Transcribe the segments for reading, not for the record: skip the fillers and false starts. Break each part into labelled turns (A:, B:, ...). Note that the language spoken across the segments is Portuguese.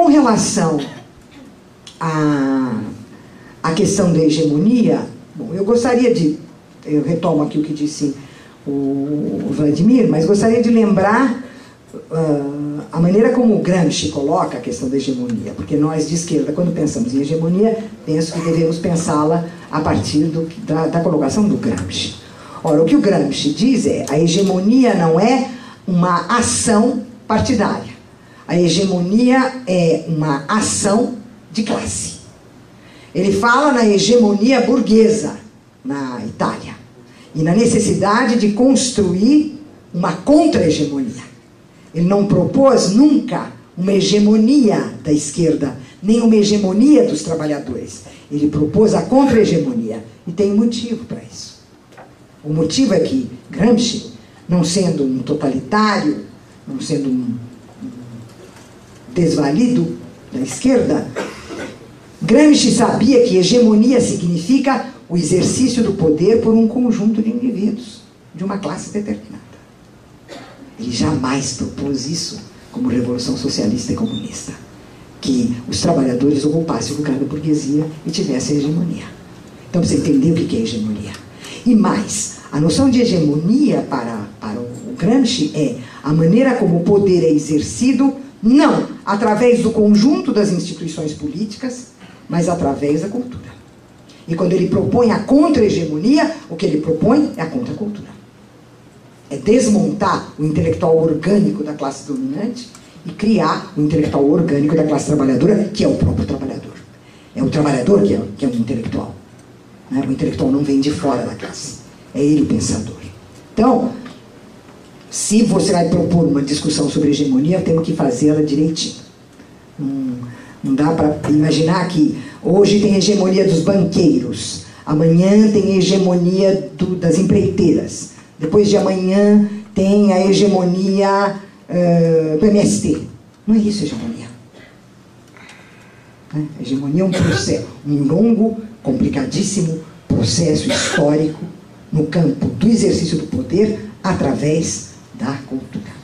A: Com relação à questão da hegemonia, bom, eu gostaria de, eu retomo aqui o que disse o Vladimir, mas gostaria de lembrar a maneira como o Gramsci coloca a questão da hegemonia, porque nós de esquerda, quando pensamos em hegemonia, penso que devemos pensá-la a partir da colocação do Gramsci. Ora, o que o Gramsci diz é: a hegemonia não é uma ação partidária, a hegemonia é uma ação de classe. Ele fala na hegemonia burguesa na Itália e na necessidade de construir uma contra-hegemonia. Ele não propôs nunca uma hegemonia da esquerda, nem uma hegemonia dos trabalhadores. Ele propôs a contra-hegemonia. E tem um motivo para isso. O motivo é que Gramsci, não sendo um totalitário, não sendo um desvalido da esquerda, Gramsci sabia que hegemonia significa o exercício do poder por um conjunto de indivíduos, de uma classe determinada. Ele jamais propôs isso como revolução socialista e comunista, que os trabalhadores ocupassem o lugar da burguesia e tivessem hegemonia. Então, você entendeu o que é hegemonia. E mais, a noção de hegemonia para o Gramsci é a maneira como o poder é exercido, não através do conjunto das instituições políticas, mas através da cultura. E quando ele propõe a contra-hegemonia, o que ele propõe é a contra-cultura. É desmontar o intelectual orgânico da classe dominante e criar o intelectual orgânico da classe trabalhadora, que é o próprio trabalhador. É o trabalhador que é um intelectual. Né? O intelectual não vem de fora da classe. É ele o pensador. Então, se você vai propor uma discussão sobre hegemonia, temos que fazê-la direitinho. Não dá para imaginar que hoje tem hegemonia dos banqueiros, amanhã tem hegemonia das empreiteiras, depois de amanhã tem a hegemonia do MST. Não é isso hegemonia. A hegemonia é um processo, um longo, complicadíssimo processo histórico no campo do exercício do poder através da cultura.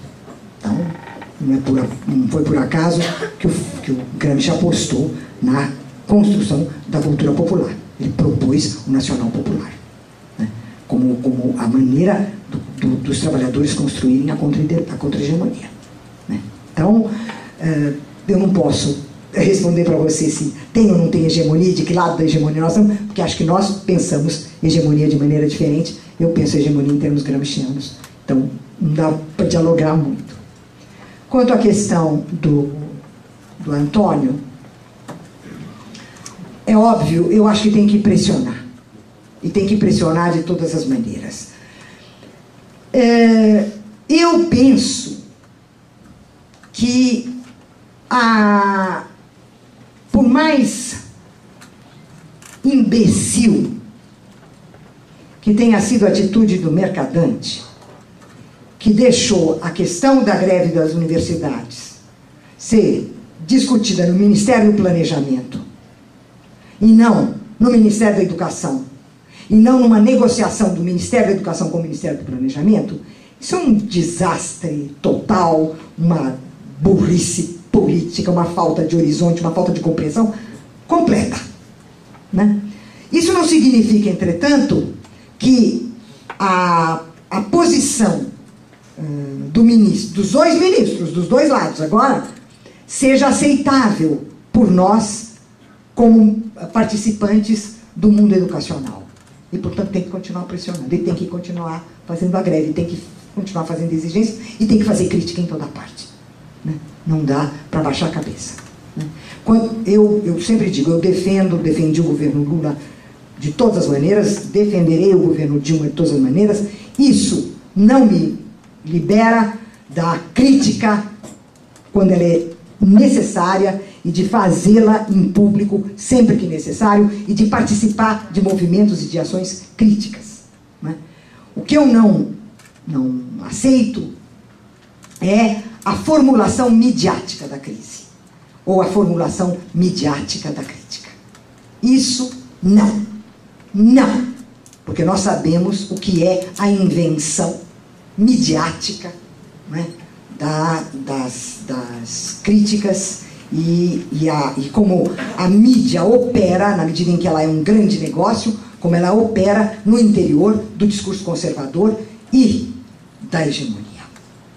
A: Então, não foi por acaso que o Gramsci apostou na construção da cultura popular. Ele propôs o nacional popular, né? como a maneira dos trabalhadores construírem a contra-hegemonia. Né? Então, eu não posso responder para você se tem ou não tem hegemonia, de que lado da hegemonia nós estamos, porque acho que nós pensamos hegemonia de maneira diferente. Eu penso hegemonia em termos gramscianos. Então, não dá para dialogar muito. Quanto à questão do Antônio, é óbvio, eu acho que tem que pressionar. E tem que pressionar de todas as maneiras. Eu penso que por mais imbecil que tenha sido a atitude do Mercadante, que deixou a questão da greve das universidades ser discutida no Ministério do Planejamento e não no Ministério da Educação, e não numa negociação do Ministério da Educação com o Ministério do Planejamento, isso é um desastre total, uma burrice política, uma falta de horizonte, uma falta de compreensão completa. Né? Isso não significa, entretanto, que a posição dos dois ministros, dos dois lados agora, seja aceitável por nós como participantes do mundo educacional. E, portanto, tem que continuar pressionando, e tem que continuar fazendo a greve, tem que continuar fazendo exigências e tem que fazer crítica em toda parte. Né? Não dá para baixar a cabeça. Né? Eu sempre digo, eu defendi o governo Lula de todas as maneiras, defenderei o governo Dilma de todas as maneiras. Isso não me libera da crítica quando ela é necessária e de fazê-la em público sempre que necessário e de participar de movimentos e de ações críticas. Né? O que eu não aceito é a formulação midiática da crise ou a formulação midiática da crítica. Isso não. Não. Porque nós sabemos o que é a invenção midiática, né, das críticas e como a mídia opera, na medida em que ela é um grande negócio, como ela opera no interior do discurso conservador e da hegemonia,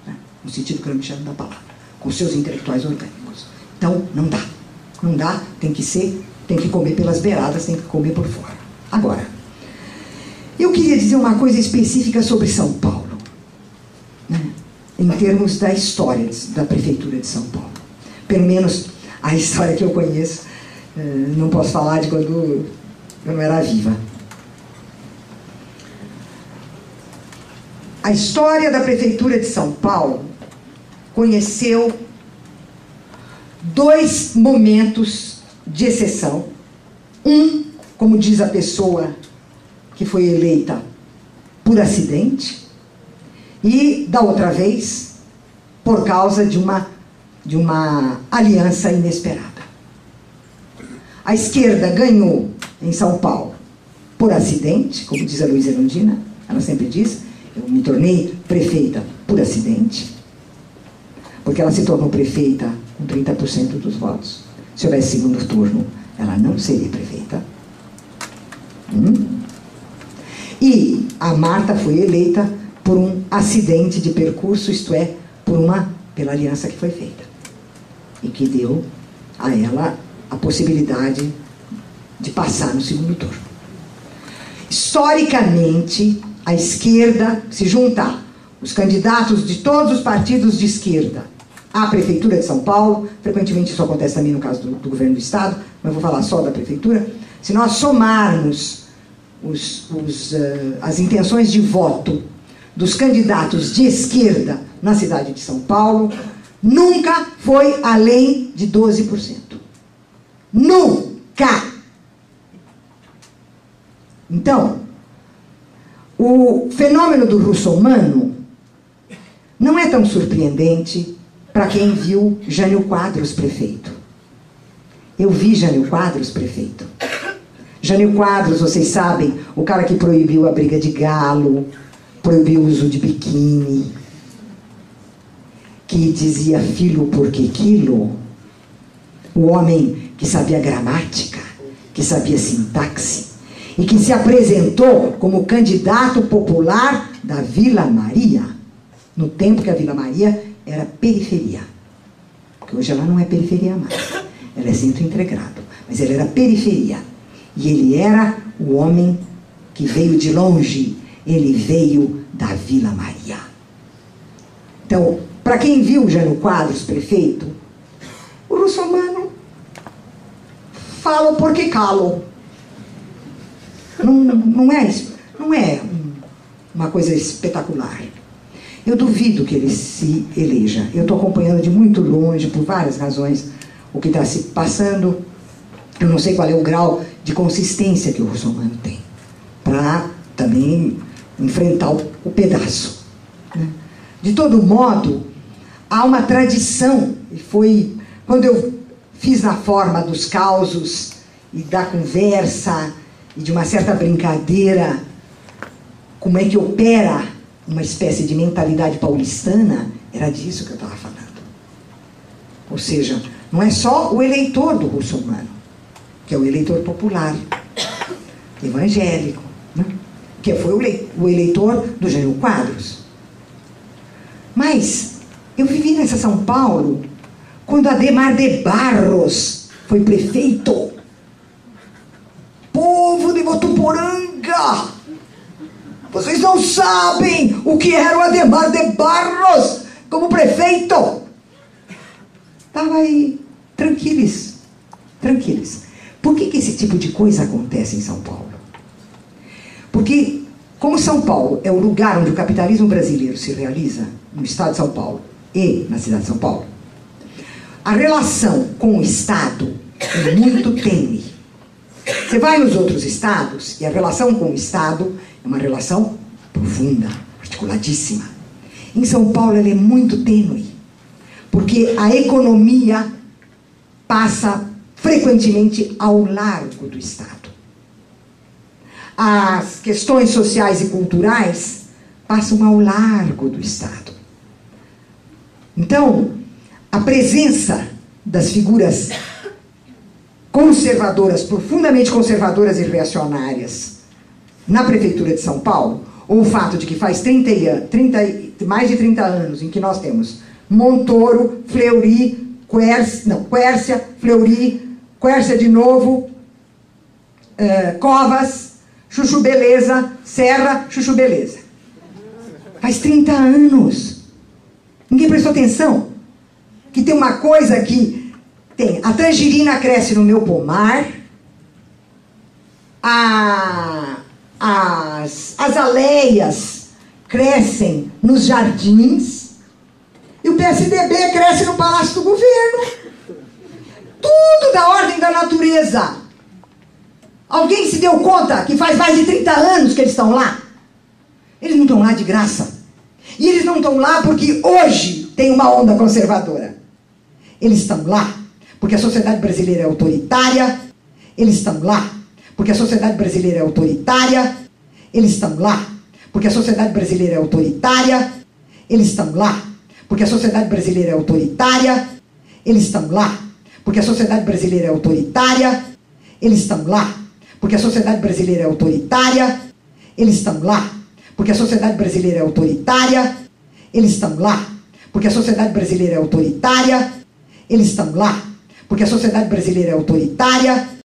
A: né? No sentido gramsciano da palavra, com seus intelectuais orgânicos. Então, não dá, tem que comer pelas beiradas, tem que comer por fora. Agora, eu queria dizer uma coisa específica sobre São Paulo, né? Em termos da história da Prefeitura de São Paulo. Pelo menos a história que eu conheço, não posso falar de quando eu não era viva. A história da Prefeitura de São Paulo conheceu 2 momentos de exceção. Um, como diz a pessoa que foi eleita por acidente, e da outra vez por causa de uma aliança inesperada. A esquerda ganhou em São Paulo por acidente, como diz a Luísa Erundina, ela sempre diz, eu me tornei prefeita por acidente, porque ela se tornou prefeita com 30% dos votos. Se houvesse segundo turno, ela não seria prefeita. E a Marta foi eleita por um acidente de percurso, isto é, pela aliança que foi feita. E que deu a ela a possibilidade de passar no segundo turno. Historicamente, a esquerda, se juntar os candidatos de todos os partidos de esquerda à Prefeitura de São Paulo, frequentemente isso acontece também no caso do governo do Estado, mas vou falar só da Prefeitura, se nós somarmos as intenções de voto dos candidatos de esquerda na cidade de São Paulo, nunca foi além de 12%. Nunca! Então, o fenômeno do russomano não é tão surpreendente para quem viu Jânio Quadros prefeito. Eu vi Jânio Quadros prefeito. Jânio Quadros, vocês sabem, o cara que proibiu a briga de galo, proibiu o uso de biquíni, que dizia filho porque quilo, o homem que sabia gramática, que sabia sintaxe, e que se apresentou como candidato popular da Vila Maria, no tempo que a Vila Maria era periferia. Porque hoje ela não é periferia mais, ela é centro integrado, mas ela era periferia. E ele era o homem que veio de longe, ele veio da Vila Maria. Então, para quem viu Jânio Quadros prefeito, o russomano fala porque calo. Não é uma coisa espetacular. Eu duvido que ele se eleja. Eu estou acompanhando de muito longe, por várias razões, o que está se passando. Eu não sei qual é o grau de consistência que o russomano tem para também enfrentar o pedaço, né? De todo modo, há uma tradição, e foi quando eu fiz na forma dos causos e da conversa e de uma certa brincadeira, como é que opera uma espécie de mentalidade paulistana, era disso que eu estava falando. Ou seja, não é só o eleitor do russomano, que é o eleitor popular, evangélico, né? Que foi o eleitor do Jânio Quadros. Mas eu vivi nessa São Paulo quando Adhemar de Barros foi prefeito. Povo de Votuporanga, vocês não sabem o que era o Adhemar de Barros como prefeito. Estava aí, tranquilos. Por que esse tipo de coisa acontece em São Paulo? Porque, como São Paulo é o lugar onde o capitalismo brasileiro se realiza, no estado de São Paulo e na cidade de São Paulo, a relação com o Estado é muito tênue. Você vai nos outros estados e a relação com o Estado é uma relação profunda, articuladíssima. Em São Paulo ela é muito tênue, porque a economia passa frequentemente ao largo do Estado. As questões sociais e culturais passam ao largo do Estado. Então, a presença das figuras conservadoras, profundamente conservadoras e reacionárias na Prefeitura de São Paulo, ou o fato de que faz mais de 30 anos em que nós temos Montoro, Fleury, Quércia, Fleury, Quércia de novo, Covas, Chuchu Beleza, Serra, Chuchu Beleza. Faz 30 anos. Ninguém prestou atenção que tem uma coisa que tem. A tangerina cresce no meu pomar, as aleias crescem nos jardins e o PSDB cresce no Palácio do Governo. Tudo da ordem da natureza. Alguém se deu conta que faz mais de 30 anos que eles estão lá? Eles não estão lá de graça. E eles não estão lá porque hoje tem uma onda conservadora. Eles estão lá porque a sociedade brasileira é autoritária. Eles estão lá porque a sociedade brasileira é autoritária. Eles estão lá porque a sociedade brasileira é autoritária. Eles estão lá porque a sociedade brasileira é autoritária. Eles estão lá porque a sociedade brasileira é autoritária. Eles estão lá porque a sociedade brasileira é autoritária. Eles estão lá porque a sociedade brasileira é autoritária. Eles estão lá porque a sociedade brasileira é autoritária. Eles estão lá porque a sociedade brasileira é autoritária.